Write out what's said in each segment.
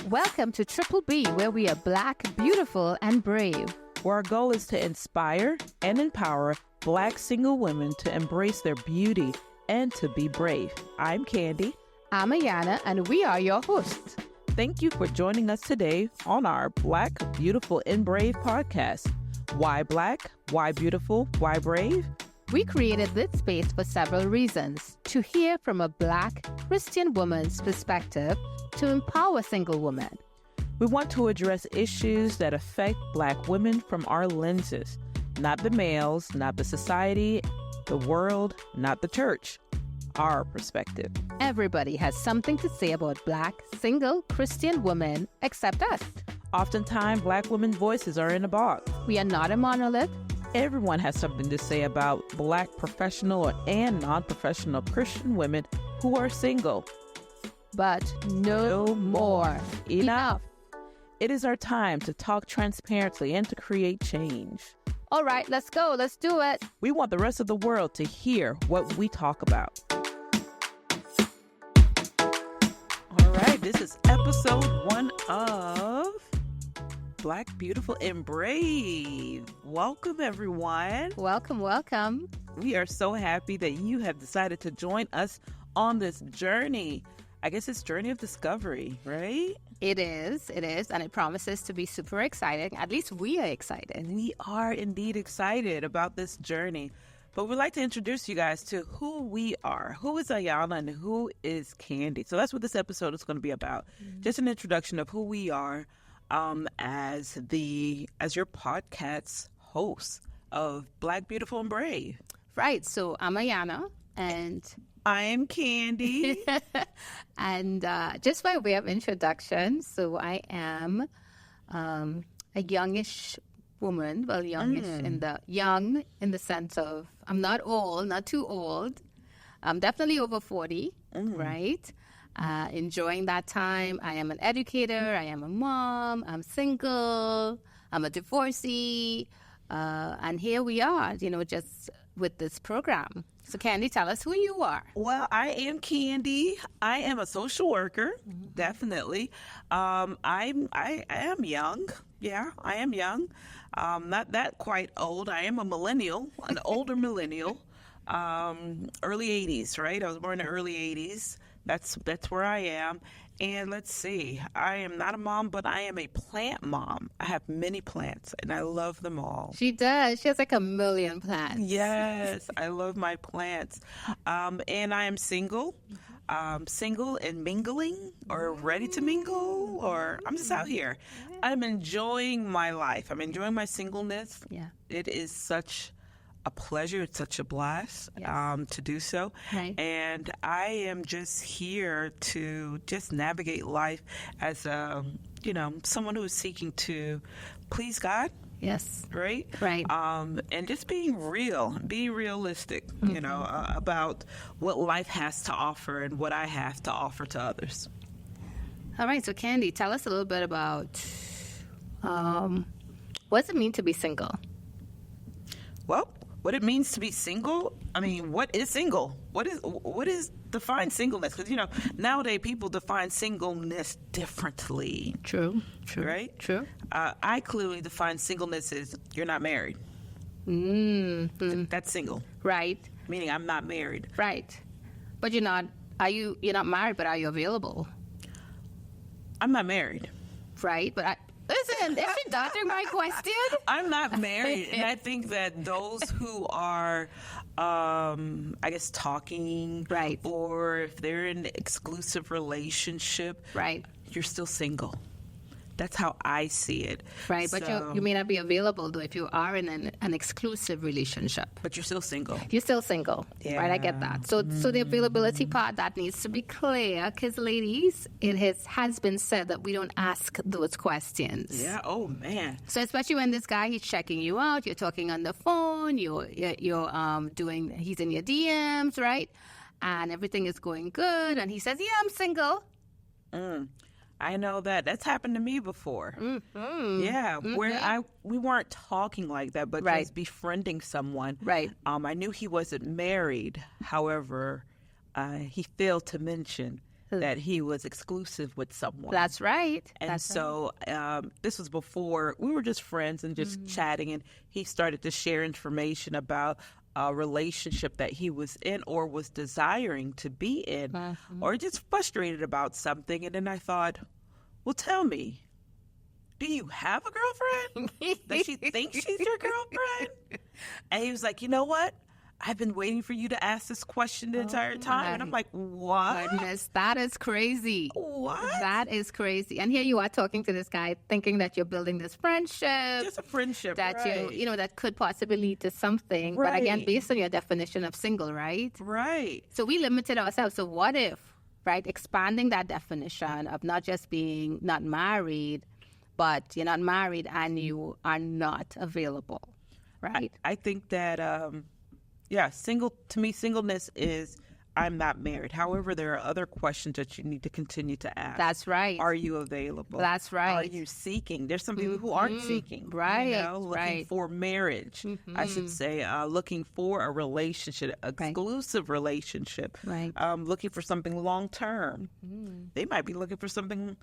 Welcome to Triple B, where we are Black, beautiful, and brave. Where our goal is to inspire and empower Black single women to embrace their beauty and to be brave. I'm Candy. I'm Ayanna, and we are your hosts. Thank you for joining us today on our Black, Beautiful, and Brave podcast. Why Black? Why beautiful? Why brave? We created this space for several reasons: to hear from a Black Christian woman's perspective, to empower single women. We want to address issues that affect Black women from our lenses, not the males, not the society, the world, not the church, our perspective. Everybody has something to say about Black, single Christian women except us. Oftentimes, Black women's voices are in a box. We are not a monolith. Everyone has something to say about Black professional and non-professional Christian women who are single. But no more. Enough. It is our time to talk transparently and to create change. All right, let's go. Let's do it. We want the rest of the world to hear what we talk about. All right, this is episode 1 of Black, Beautiful, and Brave. Welcome, everyone. Welcome, welcome. We are so happy that you have decided to join us on this journey. I guess it's journey of discovery, right? It is, and it promises to be super exciting. At least we are excited. We are indeed excited about this journey. But we'd like to introduce you guys to who we are. Who is Ayanna and who is Candy? So that's what this episode is going to be about. Just an introduction of who we are as your podcast host of Black, Beautiful, and Brave. Right. So I'm Ayanna, and I'm Candy. And just by way of introduction, so I am a youngish woman. Well, youngish in the sense of I'm not old, not too old. I'm definitely over 40, right? Enjoying that time. I am an educator. I am a mom. I'm single. I'm a divorcee. And here we are, just with this program. So Candy, tell us who you are. Well, I am Candy. I am a social worker, definitely. I am young. Yeah, I am young. Not that quite old. I am a millennial, an older millennial. Early 80s, right? I was born in the early 80s. That's where I am. And let's see, I am not a mom, but I am a plant mom. I have many plants, and I love them all. She does. She has like a million plants. Yes, I love my plants. And I am single. Single and mingling, or ready to mingle, or I'm just out here. I'm enjoying my life. I'm enjoying my singleness. Yeah. It is such a pleasure. It's such a blast to do so. Right. And I am just here to just navigate life as someone who is seeking to please God. Yes. Right? Right. And just being realistic, about what life has to offer and what I have to offer to others. All right. So Candy, tell us a little bit about what does it mean to be single? Well, what it means to be single, I mean, what is single? What is define singleness? Because, nowadays people define singleness differently. True. Right? True. I clearly define singleness as you're not married. That's single. Right. Meaning I'm not married. Right. But you're not married, but are you available? I'm not married. Right. But listen, is she dodging my question? I'm not married, and I think that those who are, talking, right, or if they're in an exclusive relationship, right, you're still single. That's how I see it. Right, but you may not be available, though, if you are in an exclusive relationship. But you're still single. You're still single, right? I get that. So the availability part, that needs to be clear, because, ladies, it has been said that we don't ask those questions. Yeah, oh, man. So especially when this guy, he's checking you out, you're talking on the phone, you're he's in your DMs, right? And everything is going good, and he says, yeah, I'm single. I know that. That's happened to me before. Mm-hmm. Yeah, where we weren't talking like that, but just befriending someone. Right. I knew he wasn't married. However, he failed to mention that he was exclusive with someone. That's right. And That's so this was before we were just friends and just chatting, and he started to share information about a relationship that he was in or was desiring to be in, or just frustrated about something. And then I thought, well, tell me, do you have a girlfriend? Does she think she's your girlfriend? And he was like, you know what? I've been waiting for you to ask this question the entire time. And I'm like, what? Goodness, that is crazy. What? That is crazy. And here you are talking to this guy thinking that you're building this friendship. Just a friendship, that right. you know, that could possibly lead to something. Right. But again, based on your definition of single, right? Right. So we limited ourselves. So what if, right, expanding that definition of not just being not married, but you're not married and you are not available, right? I think that, to me, singleness is I'm not married. However, there are other questions that you need to continue to ask. That's right. Are you available? That's right. Are you seeking? There's some people who aren't seeking. Right. Looking for marriage, I should say. Looking for a relationship, exclusive relationship. Right. Looking for something long term. They might be looking for something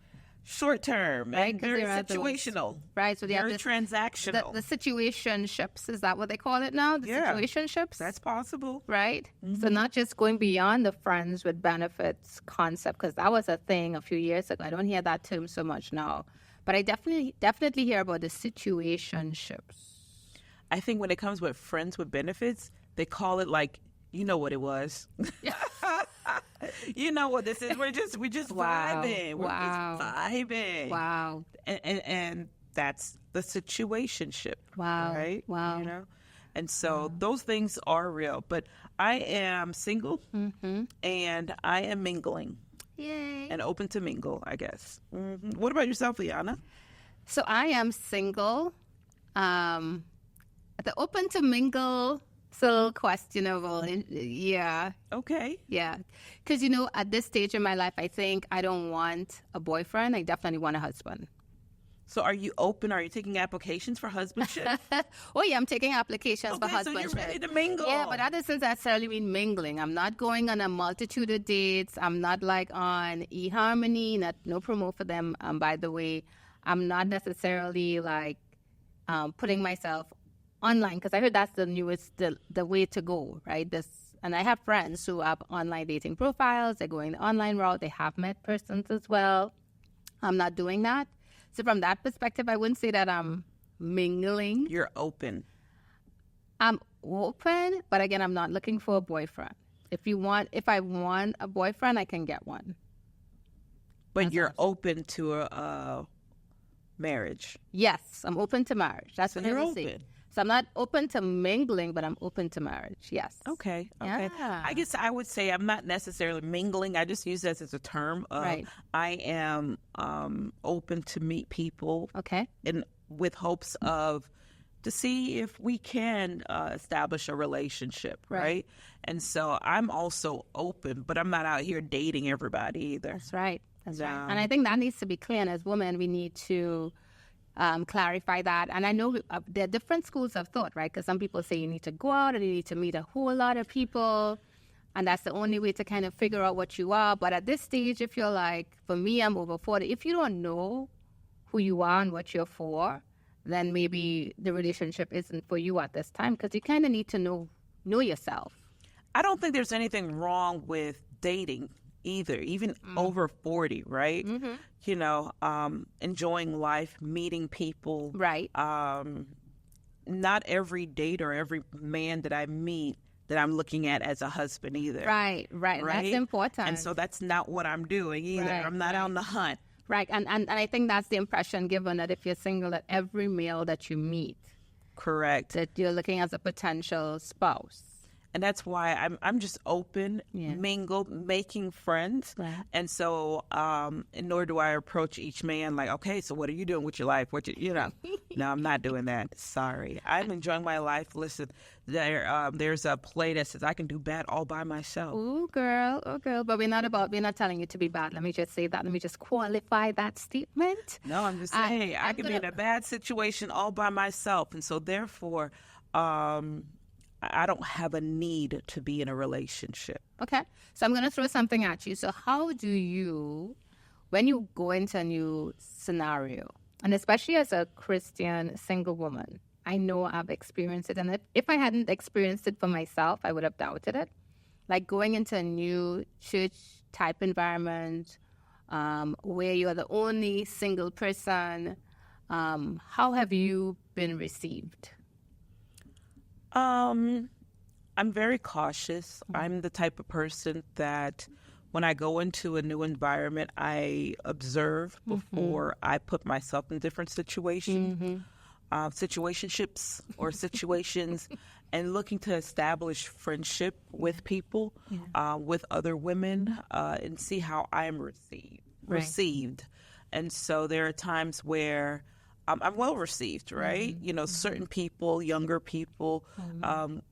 short term, right? And very situational, right? So they very have transactional. The situationships, is that what they call it now? The situationships. That's possible, right? So not just going beyond the friends with benefits concept, because that was a thing a few years ago. I don't hear that term so much now, but I definitely hear about the situationships. I think when it comes with friends with benefits, they call it like, you know what it was. You know what this is. We're just vibing. We're just vibing. Wow. And that's the situationship. Wow. Right? Wow. You know? And so those things are real. But I am single and I am mingling. Yay. And open to mingle, I guess. What about yourself, Ayanna? So I am single. The open to mingle, still questionable. Yeah. Okay. Yeah. Because, you know, at this stage in my life, I think I don't want a boyfriend. I definitely want a husband. So are you open? Are you taking applications for husbandship? Oh, yeah, I'm taking applications for husbandship. So you're ready to mingle. Yeah, but that doesn't necessarily mean mingling. I'm not going on a multitude of dates. I'm not like on eHarmony, no promo for them, by the way. I'm not necessarily like putting myself online, because I heard that's the newest, the way to go, right? And I have friends who have online dating profiles. They're going the online route. They have met persons as well. I'm not doing that. So from that perspective, I wouldn't say that I'm mingling. You're open. I'm open, but again, I'm not looking for a boyfriend. If I want a boyfriend, I can get one. But you're open to a marriage. Yes, I'm open to marriage. That's what you're I would open. say. So I'm not open to mingling, but I'm open to marriage. Yes. Okay. Yeah. I guess I would say I'm not necessarily mingling. I just use that as a term. Right. I am open to meet people. Okay. And with hopes of to see if we can establish a relationship, right? And so I'm also open, but I'm not out here dating everybody either. That's right. That's right. And I think that needs to be clear. And as women, we need to clarify that. And I know there are different schools of thought, right? Because some people say you need to go out and you need to meet a whole lot of people. And that's the only way to kind of figure out what you are. But at this stage, if you're like, for me, I'm over 40. If you don't know who you are and what you're for, then maybe the relationship isn't for you at this time, because you kind of need to know yourself. I don't think there's anything wrong with dating either, even over 40, right? Mm-hmm. You know, enjoying life, meeting people. Right. Not every date or every man that I meet that I'm looking at as a husband either. Right. That's important. And so that's not what I'm doing either. Right, I'm not on the hunt. Right. And I think that's the impression given, that if you're single, that every male that you meet, correct, that you're looking as a potential spouse. And that's why I'm just open, mingle, making friends. Right. And so, nor do I approach each man like, okay, so what are you doing with your life? No, I'm not doing that. Sorry. I'm enjoying my life. Listen, there's a play that says I can do bad all by myself. Oh, girl. But we're not telling you to be bad. Let me just say that. Let me just qualify that statement. No, I'm just saying I can be in a bad situation all by myself. And so therefore, I don't have a need to be in a relationship. Okay. So I'm going to throw something at you. So how do you, when you go into a new scenario, and especially as a Christian single woman, I know I've experienced it. And if I hadn't experienced it for myself, I would have doubted it. Like going into a new church type environment where you're the only single person, how have you been received? I'm very cautious. I'm the type of person that when I go into a new environment, I observe before I put myself in different situations, situationships or situations, and looking to establish friendship with people, with other women, and see how I'm received. And so there are times where I'm well received, right? You know, certain people, younger people,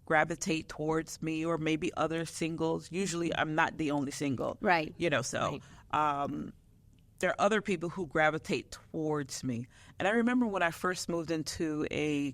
gravitate towards me, or maybe other singles. Usually I'm not the only single. Right. You know, so there are other people who gravitate towards me. And I remember when I first moved into a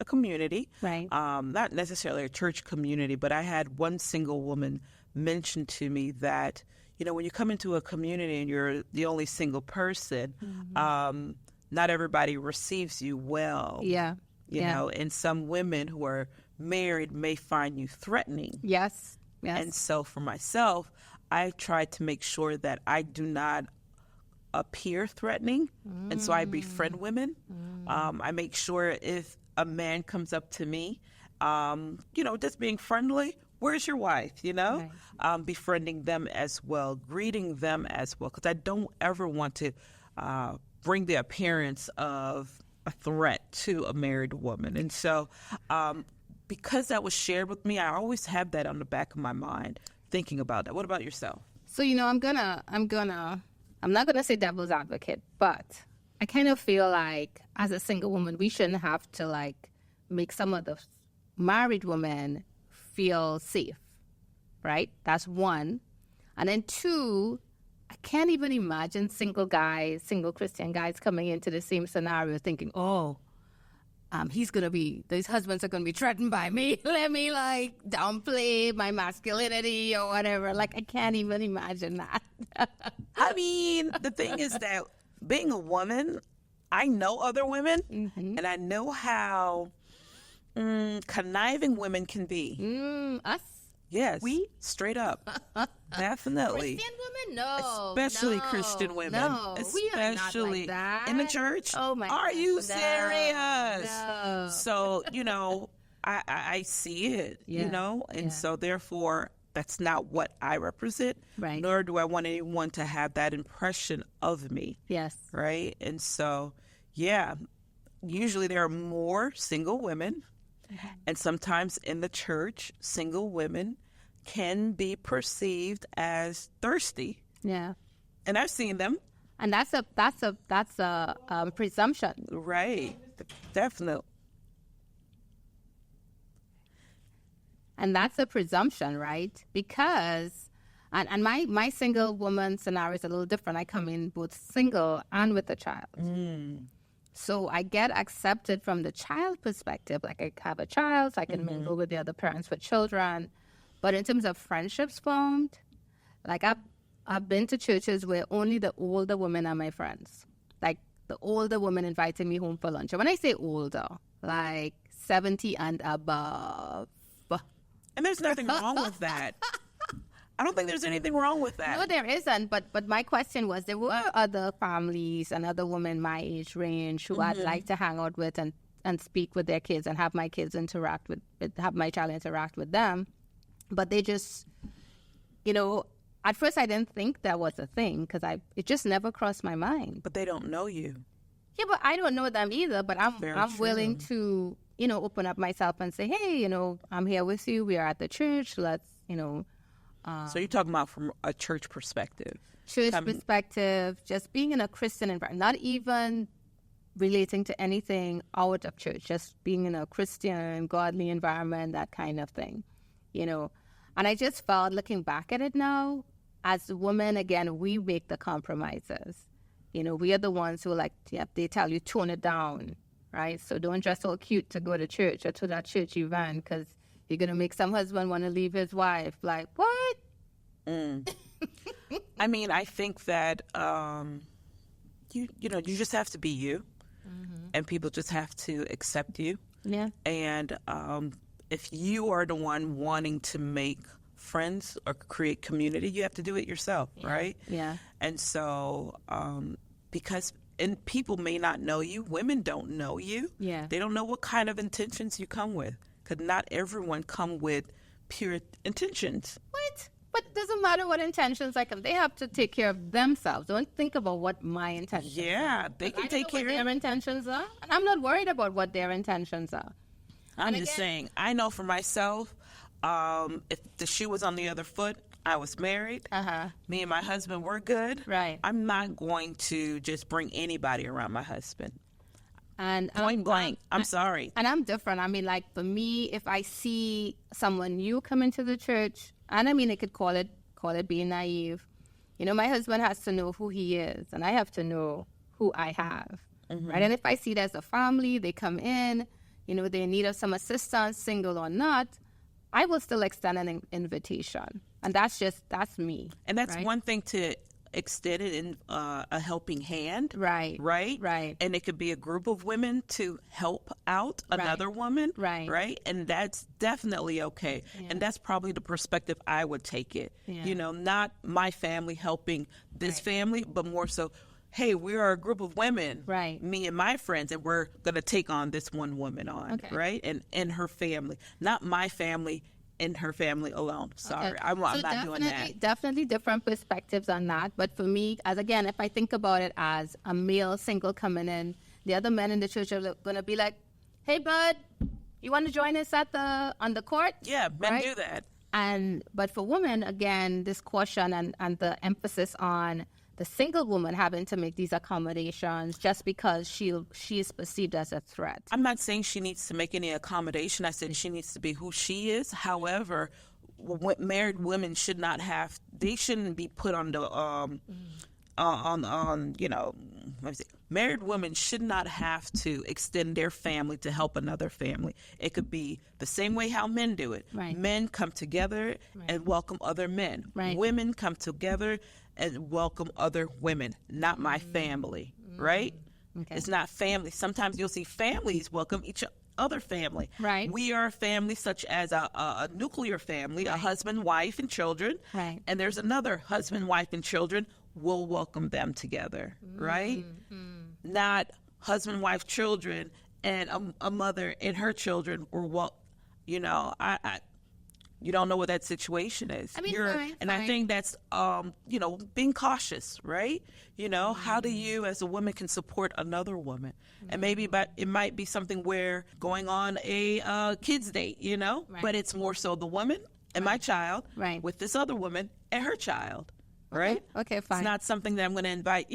community, Right. Not necessarily a church community, but I had one single woman mention to me that, you know, when you come into a community and you're the only single person, not everybody receives you well. Yeah. You know, and some women who are married may find you threatening. Yes. And so for myself, I try to make sure that I do not appear threatening. And so I befriend women. I make sure if a man comes up to me, you know, just being friendly, where's your wife, you know? Right. Befriending them as well, greeting them as well, because I don't ever want to bring the appearance of a threat to a married woman. And so because that was shared with me, I always have that on the back of my mind, thinking about that. What about yourself? So, you know, I'm not gonna say devil's advocate, but I kind of feel like as a single woman, we shouldn't have to like make some of the married women feel safe, right? That's one. And then two, I can't even imagine single Christian guys coming into the same scenario thinking, these husbands are gonna be threatened by me. Let me like downplay my masculinity or whatever. Like I can't even imagine that. I mean, the thing is that being a woman, I know other women, and I know how conniving women can be. Us? Yes. We? Straight up. Definitely. Christian women? No. Especially no, Christian women. No. We are not Especially like that. in the church. Oh my Are you no, serious? No. So, you know, I see it, you know, and so therefore that's not what I represent. Right. Nor do I want anyone to have that impression of me. Yes. Right. And so, yeah, usually there are more single women. And sometimes in the church, single women can be perceived as thirsty. Yeah. And I've seen them. And that's a presumption. Right. Definitely. And that's a presumption, right? Because, and my single woman scenario is a little different. I come in both single and with a child. So I get accepted from the child perspective. Like I have a child, so I can mingle with the other parents with children. But in terms of friendships formed, like I've been to churches where only the older women are my friends. Like the older women invited me home for lunch. And when I say older, like 70 and above. And there's nothing wrong with that. I don't think there's anything wrong with that. No, there isn't. But my question was, there were other families and other women my age range who I'd like to hang out with and speak with their kids and have my kids have my child interact with them. But they just, you know, at first I didn't think that was a thing because it just never crossed my mind. But they don't know you. Yeah, but I don't know them either. But I'm willing to, you know, open up myself and say, hey, you know, I'm here with you. We are at the church. Let's, you know. So you're talking about from a church perspective. Church perspective, just being in a Christian environment, not even relating to anything out of church, just being in a Christian, godly environment, that kind of thing, you know. And I just felt, looking back at it now, as women, again, we make the compromises. You know, we are the ones who they tell you, tone it down. right? So don't dress all cute to go to church or to that church event because you're going to make some husband want to leave his wife. Like, what? I mean, I think that you just have to be you, and people just have to accept you. Yeah. And if you are the one wanting to make friends or create community, you have to do it yourself, right? Yeah. And so, and people may not know you. Women don't know you. Yeah. They don't know what kind of intentions you come with, because not everyone come with pure intentions. What? But it doesn't matter what intentions I come. They have to take care of themselves. Don't think about what my intentions are. Yeah, they can take care of their intentions are. And I'm not worried about what their intentions are. I'm just saying, I know for myself, if the shoe was on the other foot, I was married. Me and my husband were good. Right. I'm not going to just bring anybody around my husband. And point blank. I'm sorry. And I'm different. I mean, like for me, if I see someone new come into the church, and I mean, I could call it being naive. You know, my husband has to know who he is, and I have to know who I have, right? And if I see there's a family, they come in, you know, they need some assistance, single or not, I will still extend an invitation, and that's me. And that's right? one thing to extend it in a helping hand, right? Right. And it could be a group of women to help out another woman, right? And that's definitely okay. Yeah. And that's probably the perspective I would take it. Yeah. You know, not my family helping this family, but more so, hey, we are a group of women, me and my friends, and we're going to take on this one woman on, right? And her family, not my family and her family alone. Sorry, okay. I'm not doing that. Definitely different perspectives on that. But for me, if I think about it as a male single coming in, the other men in the church are going to be like, hey, bud, you want to join us on the court? Yeah, men do that. But for women, again, this caution and the emphasis on the single woman having to make these accommodations just because she is perceived as a threat. I'm not saying she needs to make any accommodation. I said she needs to be who she is. However, married women shouldn't be put on the married women should not have to extend their family to help another family. It could be the same way how men do it. Right. Men come together and welcome other men. Right. Women come together and welcome other women, not my family, right? Okay. It's not family. Sometimes you'll see families welcome each other family. Right. We are a family such as a nuclear family, a husband, wife, and children. Right. And there's another husband, wife, and children. We'll welcome them together, right? Not husband, wife, children, and a mother and her children, or you don't know what that situation is. I mean, fine. I think that's, being cautious, right? You know, how do you as a woman can support another woman? And maybe it might be something where going on a kids date, but it's more so the woman and my child with this other woman and her child. Right? Okay, fine. It's not something that I'm going to invite,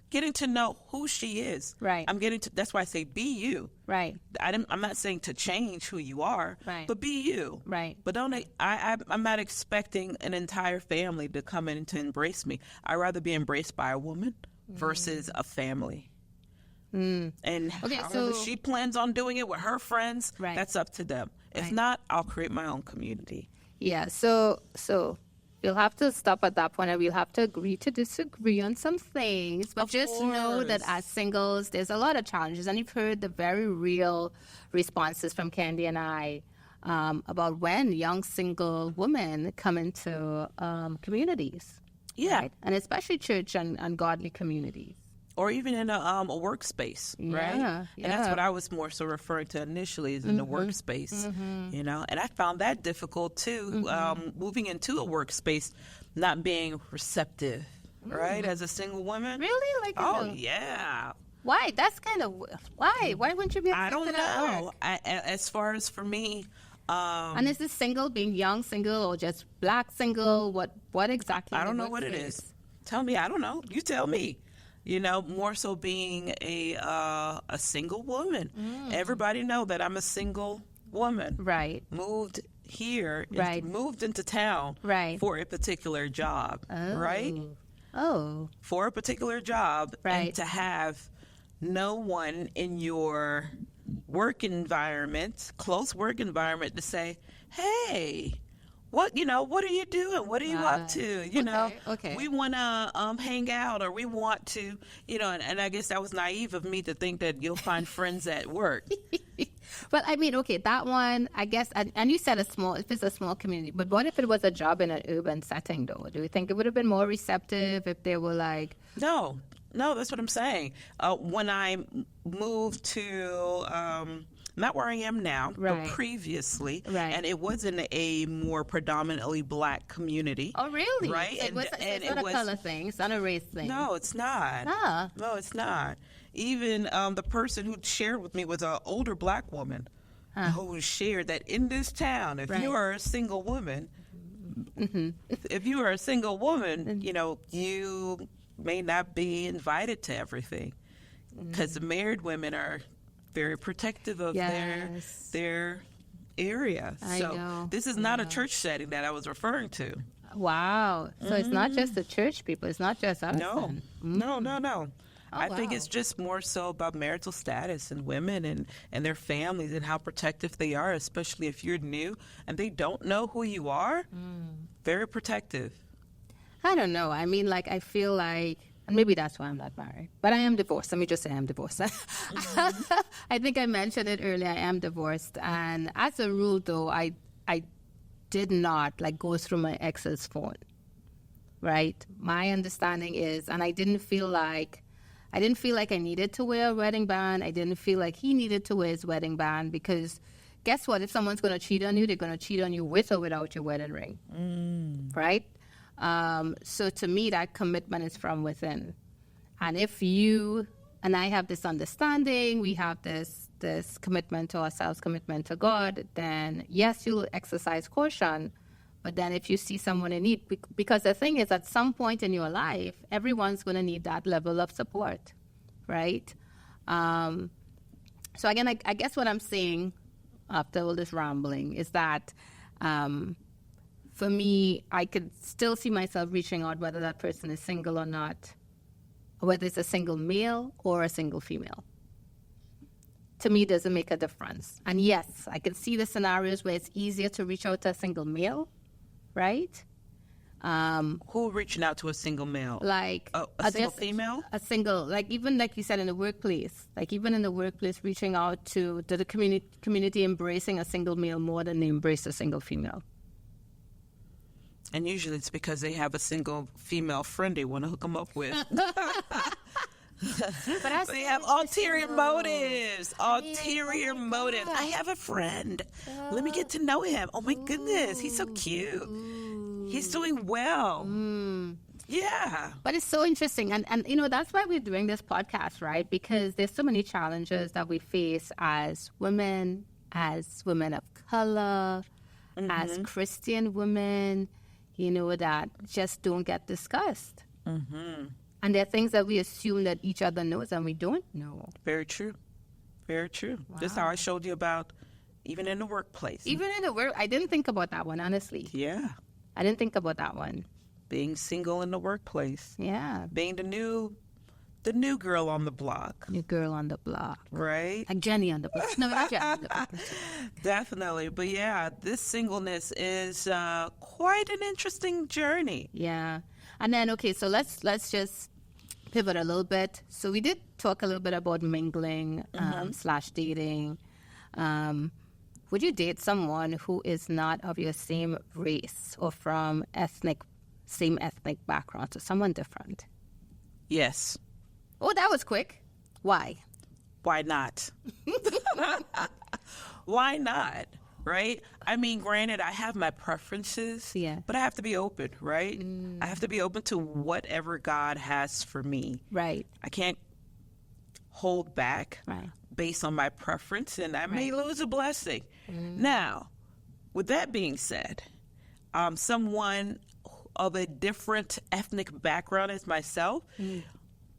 getting to know who she is. Right. That's why I say be you. Right. I'm not saying to change who you are, but be you. Right. But I'm not expecting an entire family to come in to embrace me. I'd rather be embraced by a woman versus a family. And however she plans on doing it with her friends, that's up to them. If not, I'll create my own community. Yeah, so we'll have to stop at that point and we'll have to agree to disagree on some things. But just know that as singles, there's a lot of challenges. And you've heard the very real responses from Candy and I about when young single women come into communities. Yeah. Right? And especially church and godly communities. Or even in a workspace, right? Yeah. And that's what I was more so referring to initially, is in the workspace, And I found that difficult too, moving into a workspace, not being receptive, right? As a single woman. Really? Yeah. Why? That's kind of, why? Why wouldn't you be I don't know. As far as for me... and is this single being young single or just black single? What exactly? I don't know what it is. Tell me. I don't know. You tell me. More so being a single woman. Everybody know that I'm a single woman. Right. Moved here. Right. Moved into town. Right. For a particular job. Oh. Right. Oh. For a particular job. Right. And to have no one in your work environment, close work environment, to say, hey, what are you doing? What are you up to? Okay. We want to hang out, or we want to, and I guess that was naive of me to think that you'll find friends at work. But I mean, okay, that one, I guess, and you said if it's a small community, but what if it was a job in an urban setting, though? Do you think it would have been more receptive if they were like... No, that's what I'm saying. When I moved to, not where I am now, Right. but previously, Right. and it was in a more predominantly black community. Oh, really? Right? So it's not a color thing. It's not a race thing. No, it's not. Ah. No, it's not. Even the person who shared with me was an older black woman who shared that in this town, if Right. you are a single woman, if you are a single woman, you may not be invited to everything, because the married women are very protective of Yes. their area. I know. This is not a church setting that I was referring to. Wow. So it's not just the church people. It's not just us. No, then. no. I think wow. it's just more so about marital status and women and their families and how protective they are, especially if you're new and they don't know who you are. Very protective. I don't know. I mean, like, I feel like, and maybe that's why I'm not married, but I am divorced. Let me just say I'm divorced. I think I mentioned it earlier. I am divorced. And as a rule, though, I did not, like, go through my ex's phone, right? My understanding is, and I didn't feel like I needed to wear a wedding band. I didn't feel like he needed to wear his wedding band, because guess what? If someone's going to cheat on you, they're going to cheat on you with or without your wedding ring, right? So to me, that commitment is from within. And if you and I have this understanding, we have this commitment to ourselves, commitment to God, then yes, you'll exercise caution. But then if you see someone in need, because the thing is, at some point in your life, everyone's going to need that level of support, right? So again, I guess what I'm saying after all this rambling is that for me, I could still see myself reaching out, whether that person is single or not, or whether it's a single male or a single female. To me, it doesn't make a difference. And yes, I can see the scenarios where it's easier to reach out to a single male, right? Who reaching out to a single male? Like a single female? A single, like even like you said in the workplace, reaching out to the community embracing a single male more than they embrace a single female. And usually it's because they have a single female friend they want to hook them up with. But they have ulterior motives. Ulterior motives. I have a friend. Let me get to know him. Oh my goodness, he's so cute. He's doing well. Yeah. But it's so interesting. And that's why we're doing this podcast, right? Because there's so many challenges that we face as women of color, as Christian women, that just don't get discussed. And there are things that we assume that each other knows and we don't know. Very true. Very true. Wow. This is how I showed you about even in the workplace. Even in the work, I didn't think about that one, honestly. Yeah. I didn't think about that one. Being single in the workplace. Yeah. Being the new girl on the block. New girl on the block. Right? Like Jenny on the block. No, not Jenny on the block. Definitely. But yeah, this singleness is quite an interesting journey. Yeah. And then, okay, so let's just pivot a little bit. So we did talk a little bit about mingling / dating. Would you date someone who is not of your same race or from same ethnic background, so someone different? Yes. Oh, that was quick. Why? Why not? Why not? Right? I mean, granted, I have my preferences, but I have to be open, right? I have to be open to whatever God has for me. Right. I can't hold back based on my preference, and I may lose a blessing. Now, with that being said, someone of a different ethnic background as myself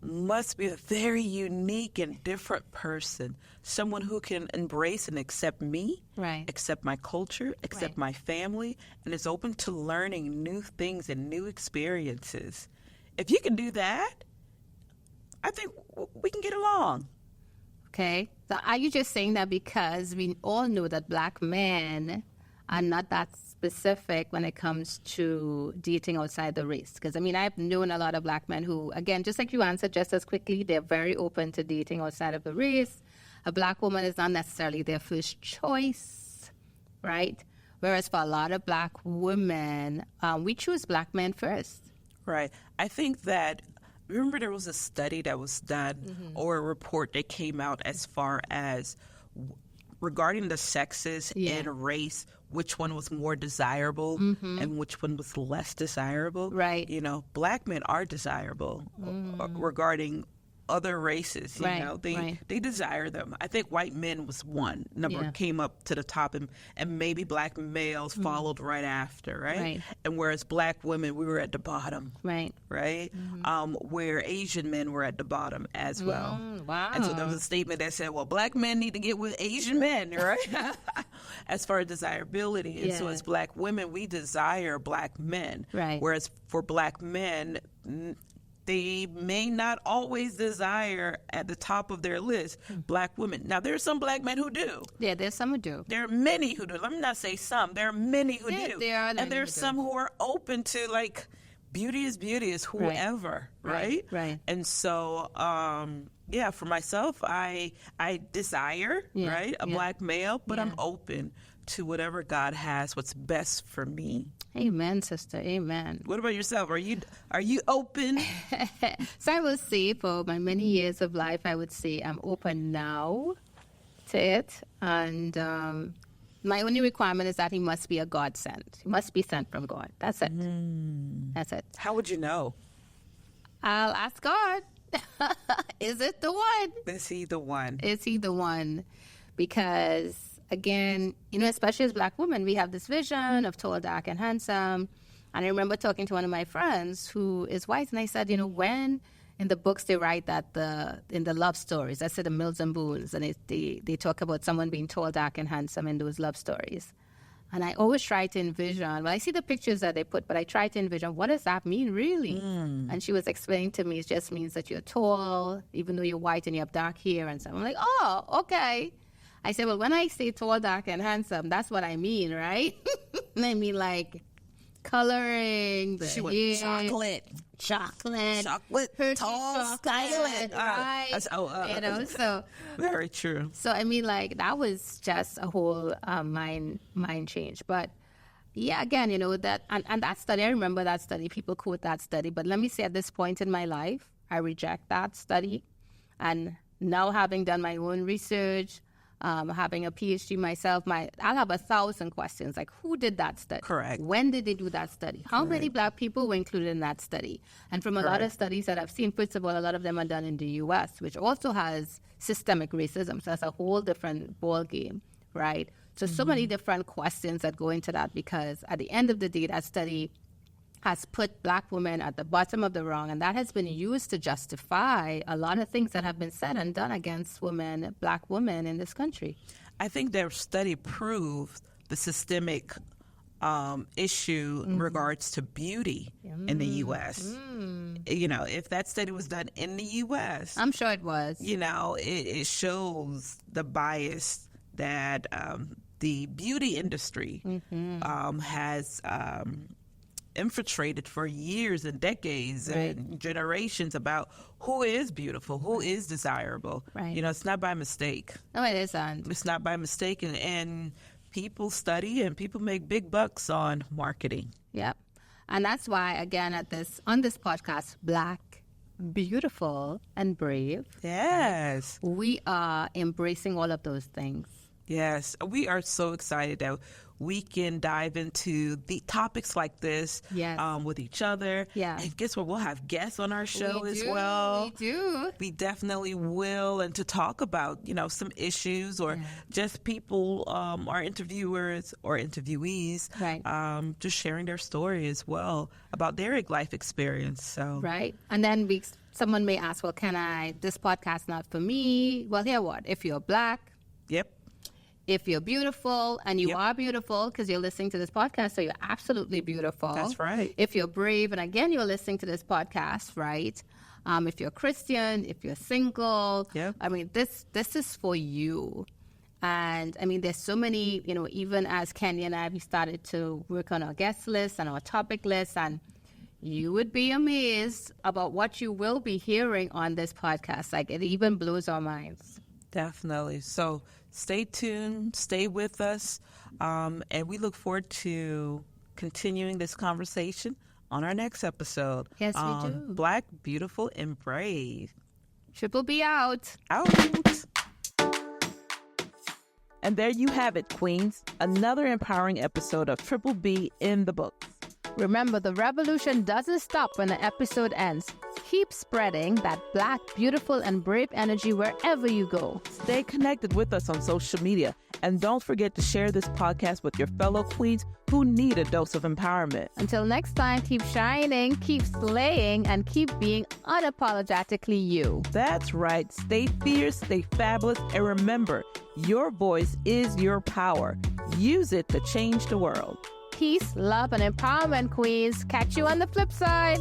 must be a very unique and different person, someone who can embrace and accept me, accept my culture, accept my family, and is open to learning new things and new experiences. If you can do that, I think we can get along. Okay. So are you just saying that because we all know that black men are not that specific when it comes to dating outside the race? Because, I mean, I've known a lot of black men who, again, just like you answered just as quickly, they're very open to dating outside of the race. A black woman is not necessarily their first choice, right? Whereas for a lot of black women, we choose black men first. Right. I think that, remember there was a study that was done or a report that came out as far as regarding the sexes and race, which one was more desirable and which one was less desirable. Right. You know, black men are desirable regarding other races. You know, they desire them. I think white men was one number came up to the top, and maybe black males followed right after, right? And whereas black women, we were at the bottom, right? Where Asian men were at the bottom as well. Wow. And so there was a statement that said, well, black men need to get with Asian men, right? As far as desirability. And so as black women, we desire black men. Right. Whereas for black men, they may not always desire at the top of their list black women. Now, there are some black men who do. Yeah, there's some who do. There are many who do. Let me not say some. There are many who do. There are and there are some who are open to, like, beauty is whoever, right? Right. And so, for myself, I desire, right, a black male, but I'm open to whatever God has, what's best for me. Amen, sister. Amen. What about yourself? Are you open? So I will say for my many years of life, I would say I'm open now to it. And my only requirement is that he must be a God sent. He must be sent from God. That's it. That's it. How would you know? I'll ask God. Is it the one? Is he the one? Is he the one? Because, again, you know, especially as black women, we have this vision of tall, dark, and handsome. And I remember talking to one of my friends who is white, and I said, you know, when in the books they write that in the love stories, I said the Mills and Boons, and they talk about someone being tall, dark, and handsome in those love stories. And I always try to envision, well, I see the pictures that they put, but I try to envision, what does that mean really? And she was explaining to me, it just means that you're tall, even though you're white and you have dark hair and stuff. I'm like, oh, okay. I said, well, when I say tall, dark, and handsome, that's what I mean, right? And I mean, like, coloring, the she hair. chocolate, Tall, skylit. Right. You know, so. Very true. So, I mean, like, that was just a whole mind change. But, yeah, again, you know, that, and that study, I remember that study, people quote that study. But let me say, at this point in my life, I reject that study. And now having done my own research, having a PhD myself, I'll have 1,000 questions. Like, who did that study? Correct. When did they do that study? How many black people were included in that study? And from a lot of studies that I've seen, first of all, a lot of them are done in the U.S., which also has systemic racism. So that's a whole different ball game, right? So many different questions that go into that, because at the end of the day, that study has put black women at the bottom of the rung, and that has been used to justify a lot of things that have been said and done against women, black women in this country. I think their study proved the systemic issue in regards to beauty in the U.S. You know, if that study was done in the U.S., I'm sure it was. You know, it shows the bias that the beauty industry has infiltrated for years and decades and generations about who is beautiful, who is desirable. Right. You know, it's not by mistake. No, it isn't. It's not by mistake, and people study and people make big bucks on marketing. Yep. And that's why, again, on this podcast, Black, Beautiful, and Brave. Yes. We are embracing all of those things. Yes. We are so excited that we can dive into the topics like this with each other. Yeah. And guess what? We'll have guests on our show as well. well. We do. We definitely will. And to talk about, you know, some issues or just people, our interviewers or interviewees, just sharing their story as well about their life experience. So right. And then someone may ask, well, this podcast not for me? Well, here what? If you're black, If you're beautiful, and you are beautiful because you're listening to this podcast, so you're absolutely beautiful. That's right. If you're brave, and again, you're listening to this podcast, right? If you're Christian, if you're single, I mean, this is for you. And I mean, there's so many, you know, even as Kenya and I, we started to work on our guest list and our topic list, and you would be amazed about what you will be hearing on this podcast. Like, it even blows our minds. Definitely. So stay tuned, stay with us, and we look forward to continuing this conversation on our next episode. Yes, we do. Black, Beautiful, and Brave. Triple B out. Out. And there you have it, Queens. Another empowering episode of Triple B in the books. Remember, the revolution doesn't stop when the episode ends. Keep spreading that Black, beautiful, and brave energy wherever you go. Stay connected with us on social media. And don't forget to share this podcast with your fellow queens who need a dose of empowerment. Until next time, keep shining, keep slaying, and keep being unapologetically you. That's right. Stay fierce, stay fabulous, and remember, your voice is your power. Use it to change the world. Peace, love, and empowerment, queens. Catch you on the flip side.